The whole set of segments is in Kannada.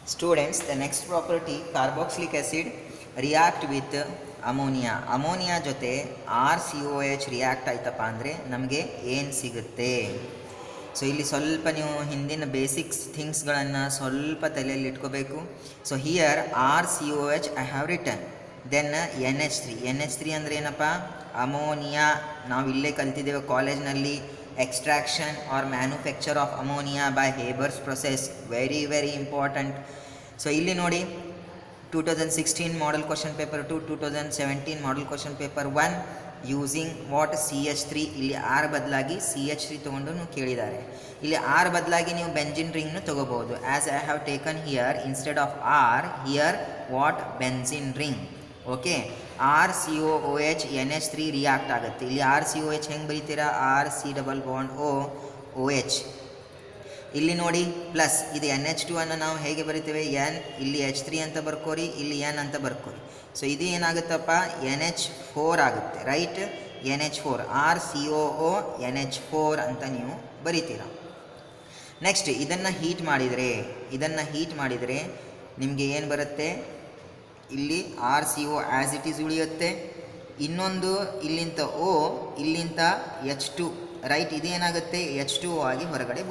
Students, the next property, carboxylic acid react with ammonia. Ammonia ಜೊತೆ RCOH ರಿಯಾಕ್ಟ್ ಆಯ್ತಪ್ಪ ಅಂದರೆ ನಮಗೆ ಏನು ಸಿಗುತ್ತೆ? ಸೊ ಇಲ್ಲಿ ಸ್ವಲ್ಪ ನೀವು ಹಿಂದಿನ ಬೇಸಿಕ್ಸ್ ಥಿಂಗ್ಸ್ಗಳನ್ನು ಸ್ವಲ್ಪ ತಲೆಯಲ್ಲಿ ಇಟ್ಕೋಬೇಕು. So here RCOH I have written, then NH3 ಅಂದರೆ ಏನಪ್ಪ? ಅಮೋನಿಯಾ. ನಾವು ಇಲ್ಲೇ ಕಲ್ತಿದ್ದೇವೆ ಕಾಲೇಜ್ನಲ್ಲಿ, extraction or manufacture of ammonia by Haber's process, very important. So ಇಲ್ಲಿ ನೋಡಿ 2016 model question paper 2, 2017 model question paper 1 using what? CH3. ಇಲ್ಲಿ R ಬದಲಾಗಿ CH3 ತೊಗೊಂಡು ಕೇಳಿದ್ದಾರೆ. ಇಲ್ಲಿ R ಬದಲಾಗಿ ನೀವು ಬೆಂಜಿನ್ ರಿಂಗ್ನು ತೊಗೋಬಹುದು. As I have taken here instead of R here what? Benzene ring. Okay, RCOOH NH3 react ಆಗುತ್ತೆ. ಇಲ್ಲಿ RCOH ಹೆಂಗೆ ಬರೀತೀರಾ? RC⋯OH. ಇಲ್ಲಿ ನೋಡಿ ಪ್ಲಸ್ ಇದು NH2 ಅನ್ನು ನಾವು ಹೇಗೆ ಬರಿತೇವೆ? N, ಇಲ್ಲಿ H3 ಅಂತ ಬರ್ಕೋರಿ, ಇಲ್ಲಿ N ಅಂತ ಬರ್ಕೋರಿ. ಸೊ ಇದು ಏನಾಗುತ್ತಪ್ಪ? NH4 ಆಗುತ್ತೆ, ರೈಟ್? NH4, RCOO NH4 ಅಂತ ನೀವು ಬರಿತೀರ. ನೆಕ್ಸ್ಟ್ ಇದನ್ನು ಹೀಟ್ ಮಾಡಿದರೆ ನಿಮಗೆ ಏನು ಬರುತ್ತೆ? ಇಲ್ಲಿ RCO ಆ್ಯಸ್ ಇಟ್ ಈಸ್ ಉಳಿಯುತ್ತೆ. ಇನ್ನೊಂದು ಇಲ್ಲಿಂದ O, ಇಲ್ಲಿಂದ H2, ರೈಟ್? ಇದೇನಾಗುತ್ತೆ? H2O ಆಗಿ ಹೊರಗಡೆ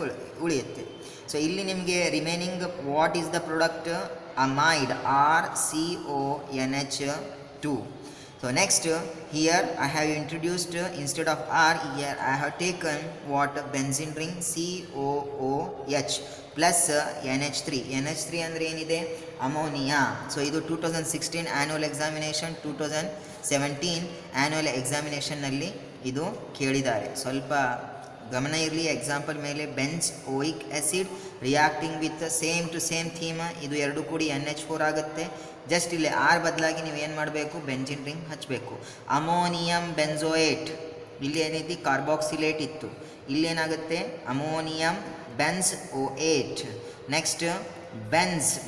ಉಳಿಯುತ್ತೆ. ಸೊ ಇಲ್ಲಿ ನಿಮಗೆ remaining what is the product? Amide, RCONH2. So next here I have introduced instead of R here I have taken what? Benzene ring COOH plus NH3 ಅಂದರೆ ಏನಿದೆ? ಅಮೋನಿಯಾ. ಸೊ ಇದು 2016 ಆ್ಯನ್ಯುವಲ್ ಎಕ್ಸಾಮಿನೇಷನ್, 2017 ಆ್ಯನ್ಯುವಲ್ ಎಕ್ಸಾಮಿನೇಷನ್ನಲ್ಲಿ ಇದು ಕೇಳಿದ್ದಾರೆ. ಸ್ವಲ್ಪ ಗಮನ ಇರಲಿ ಎಕ್ಸಾಂಪಲ್ ಮೇಲೆ. Benzoic acid reacting with same to same theme, ಇದು ಎರಡು ಕೂಡಿ NH4 ಆಗುತ್ತೆ. ಜಸ್ಟ್ ಇಲ್ಲಿ R ಬದಲಾಗಿ ನೀವು ಏನು ಮಾಡಬೇಕು? ಬೆಂಜಿನ್ ರಿಂಗ್ ಹಚ್ಚಬೇಕು. ಅಮೋನಿಯಂ ಬೆಂಜೋಯೇಟ್, ಇಲ್ಲಿ ಏನೈತಿ? ಕಾರ್ಬಾಕ್ಸಿಲೇಟ್ ಇತ್ತು, ಇಲ್ಲೇನಾಗುತ್ತೆ? Ammonium benzoate. Next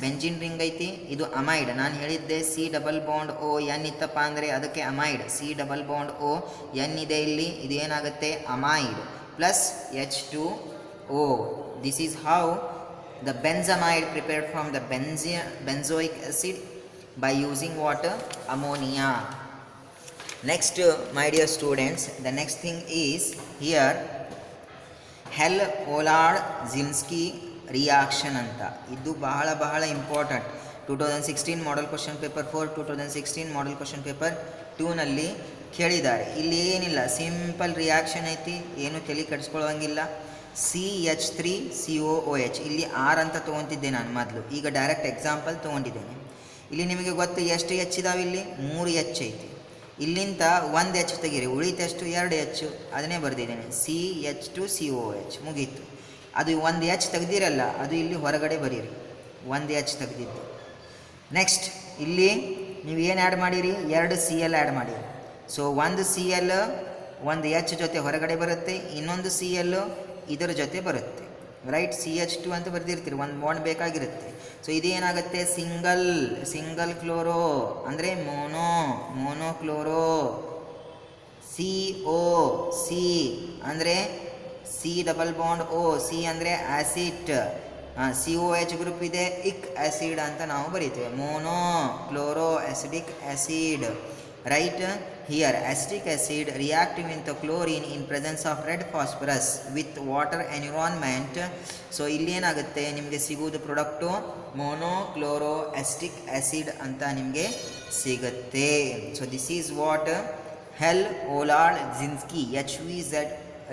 benzene ring ಐತಿ, ಇದು ಅಮೈಡ್. ನಾನು ಹೇಳಿದ್ದೆ C⋯ON ಇತ್ತಪ್ಪ ಅಂದರೆ ಅದಕ್ಕೆ ಅಮೈಡ್. C⋯ON ಇದೆ ಇಲ್ಲಿ, ಇದು ಏನಾಗುತ್ತೆ? Amide plus H2O. This is how the benzamide prepared from the benzoic acid by using water? Ammonia. Next, my dear students, the next thing is here Hell-Ollard-Zimsky reaction ಅಂತ. ಇದು ಬಹಳ important. 2016 model question paper 4, 2016 model question paper 2ನಲ್ಲಿ ಕೇಳಿದ್ದಾರೆ. ಇಲ್ಲಿ ಏನಿಲ್ಲ, ಸಿಂಪಲ್ ರಿಯಾಕ್ಷನ್ ಐತಿ, ಏನು ತಲೆ ಕೆಡಿಸ್ಕೊಳ್ಳೋಂಗಿಲ್ಲ. CH3COOH, ಇಲ್ಲಿ R ಅಂತ ತೊಗೊತಿದ್ದೆ ನಾನು ಮೊದಲು, ಈಗ ಡೈರೆಕ್ಟ್ ಎಕ್ಸಾಂಪಲ್ ತೊಗೊಂಡಿದ್ದೇನೆ. ಇಲ್ಲಿ ನಿಮಗೆ ಗೊತ್ತು ಎಷ್ಟು H ಇದಾವೆ? ಇಲ್ಲಿ 3 H ಐತಿ. ಇಲ್ಲಿಂದ 1 H ತೆಗೀರಿ, ಉಳಿತಷ್ಟು 2 H, ಅದನ್ನೇ ಬರೆದಿದ್ದೇನೆ, CH2COH. ಮುಗೀತು. ಅದು 1 H ತೆಗ್ದಿರಲ್ಲ, ಅದು ಇಲ್ಲಿ ಹೊರಗಡೆ ಬರೀರಿ, 1 H ತೆಗೆದಿದ್ದು. ನೆಕ್ಸ್ಟ್ ಇಲ್ಲಿ ನೀವು ಏನು ಆ್ಯಡ್ ಮಾಡಿರಿ? 2 Cl ಆ್ಯಡ್ ಮಾಡಿರಿ. ಸೊ 1 Cl 1 H ಜೊತೆ ಹೊರಗಡೆ ಬರುತ್ತೆ, ಇನ್ನೊಂದು Cl ಇದರ ಜೊತೆ ಬರುತ್ತೆ, ರೈಟ್? CH2 ಅಂತ ಬರೆದಿರ್ತೀರಿ, 1 ಬಾಂಡ್ ಬೇಕಾಗಿರುತ್ತೆ. ಸೊ ಇದೇನಾಗುತ್ತೆ? ಸಿಂಗಲ್ ಕ್ಲೋರೋ ಅಂದರೆ ಮೋನೋಕ್ಲೋರೋ. CO C ಅಂದರೆ C⋯O, C ಅಂದರೆ ಆ್ಯಸಿಡ್, COH ಗ್ರೂಪ್ ಇದೆ, ಇಕ್ ಆ್ಯಸಿಡ್ ಅಂತ ನಾವು ಬರೀತೇವೆ, monochloro acidic acid, right? Here acidic acid reacting with the chlorine in presence of red phosphorus with water environment. So ಇಲ್ಲಿ ಏನಾಗುತ್ತೆ? ನಿಮಗೆ ಸಿಗುವುದು ಪ್ರಾಡಕ್ಟು ಮೋನೋಕ್ಲೋರೋ ಆ್ಯಸಿಟಿಕ್ ಆ್ಯಸಿಡ್ ಅಂತ ನಿಮಗೆ ಸಿಗುತ್ತೆ. So this is what Hell-Ollard-Zimsky HVZ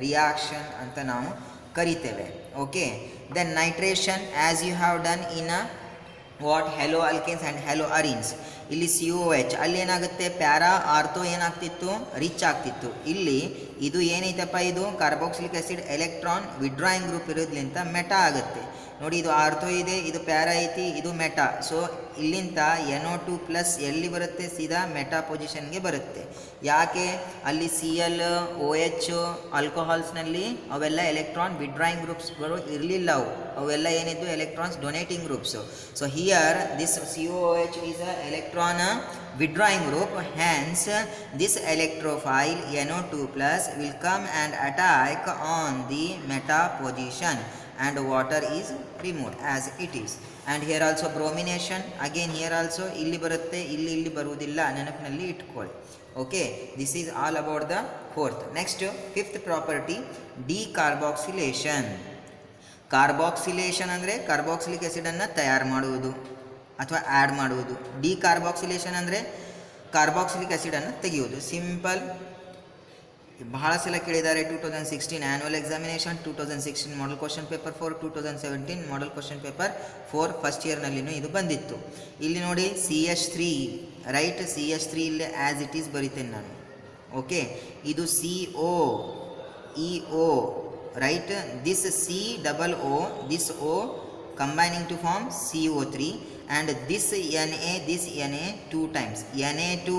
reaction ಅಂತ ನಾವು ಕರಿತೇವೆ. Okay, then nitration as you have done in what? Halo alkanes and halo arenes. ಇಲ್ಲಿ COH, ಅಲ್ಲಿ ಏನಾಗುತ್ತೆ? ಪ್ಯಾರಾ ಆರ್ಥೋ ಏನಾಗ್ತಿತ್ತು? ರಿಚ್ ಆಗ್ತಿತ್ತು. ಇಲ್ಲಿ ಇದು ಏನೈತಪ್ಪ? ಇದು carboxylic acid electron withdrawing group ಇರೋದ್ಲಿಂತ ಮೆಟಾ ಆಗುತ್ತೆ. ನೋಡಿ, ಇದು ಆರ್ಥೋ ಇದೆ, ಇದು ಪ್ಯಾರಾ ಐತಿ, ಇದು ಮೆಟಾ. ಸೊ ಇಲ್ಲಿಂದ NO2 ಪ್ಲಸ್ ಎಲ್ಲಿ ಬರುತ್ತೆ? ಸೀದಾ ಮೆಟಾ ಪೊಸಿಷನ್ಗೆ ಬರುತ್ತೆ. ಯಾಕೆ? ಅಲ್ಲಿ Cl OH ಆಲ್ಕೋಹಾಲ್ಸ್ನಲ್ಲಿ ಅವೆಲ್ಲ ಎಲೆಕ್ಟ್ರಾನ್ ವಿಡ್ರಾಯಿಂಗ್ ಗ್ರೂಪ್ಸ್ಗಳು ಇರಲಿಲ್ಲ, ಅವೆಲ್ಲ ಏನಿದ್ದು? Electrons donating groups. So here this COOH is a electron withdrawing group, hence this electrophile NO2 plus will come and attack on the meta position and water is removed as it is. And here also bromination, again here also ಇಲ್ಲಿ ಬರುತ್ತೆ, ಇಲ್ಲಿ ಬರುವುದಿಲ್ಲ, ನೆನಪಿನಲ್ಲಿ ಇಟ್ಕೊಳ್ಳಿ. Okay, this is all about the fourth. Next, fifth property, decarboxylation. ಕಾರ್ಬಾಕ್ಸಿಲೇಷನ್ ಅಂದರೆ ಕಾರ್ಬಾಕ್ಸಿಲಿಕ್ ಆ್ಯಸಿಡನ್ನು ತಯಾರು ಮಾಡುವುದು ಅಥವಾ ಆ್ಯಡ್ ಮಾಡುವುದು. ಡಿಕಾರ್ಬಾಕ್ಸಿಲೇಷನ್ ಅಂದರೆ ಕಾರ್ಬಾಕ್ಸಿಲಿಕ್ ಆ್ಯಸಿಡನ್ನು ತೆಗೆಯುವುದು. ಸಿಂಪಲ್, ಬಹಳ ಸಲ ಕೇಳಿದ್ದಾರೆ. 2016 annual examination, 2016 model question paper 4, 2017 model question paper 4 first ಇಯರ್ನಲ್ಲಿನೂ ಇದು ಬಂದಿತ್ತು. ಇಲ್ಲಿ ನೋಡಿ CH3 ರೈಟ್, CH3 ಇಲ್ಲಿ ಆ್ಯಸ್ ಇಟ್ ಈಸ್ ಬರಿತೇನೆ ನಾನು. ಓಕೆ, ಇದು COEO right, this COO, this O combining to form CO3 and this Na 2 times Na2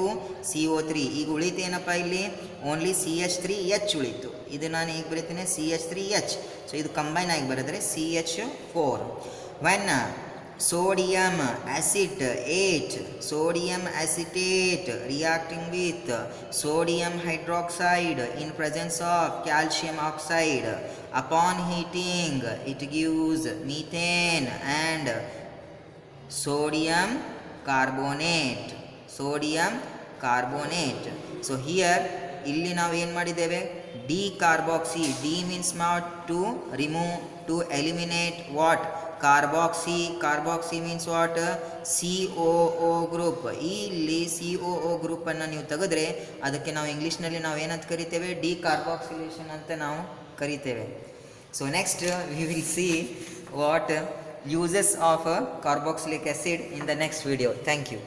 CO3. ಈಗ ಉಳಿತೇನಪ್ಪ ಇಲ್ಲಿ ಓನ್ಲಿ CH3H ಉಳಿತು. ಇದು ನಾನು ಈಗ ಬರೀತೇನೆ CH3H. ಸೊ ಇದು ಕಂಬೈನ್ ಆಗಿ ಬರೆದರೆ CH4. when sodium acetate reacting with sodium hydroxide in presence of calcium oxide, upon heating it gives methane and sodium carbonate. So here ಇಲ್ಲಿ ನಾವು ಏನು ಮಾಡಿದ್ದೇವೆ, decarboxy, de means not to remove, to eliminate what, carboxy means what, COO group. ಇಲ್ಲಿ COO ಗ್ರೂಪನ್ನು ನೀವು ತೆಗೆದ್ರೆ ಅದಕ್ಕೆ ನಾವು ಇಂಗ್ಲೀಷ್ನಲ್ಲಿ ನಾವು ಏನಂತ ಕರಿತೇವೆ, ಡಿಕಾರ್ಬಾಕ್ಸಿಲೇಷನ್ ಅಂತ ನಾವು ಕರಿತೇವೆ. So next we will see what uses of carboxylic acid in the next video. Thank you.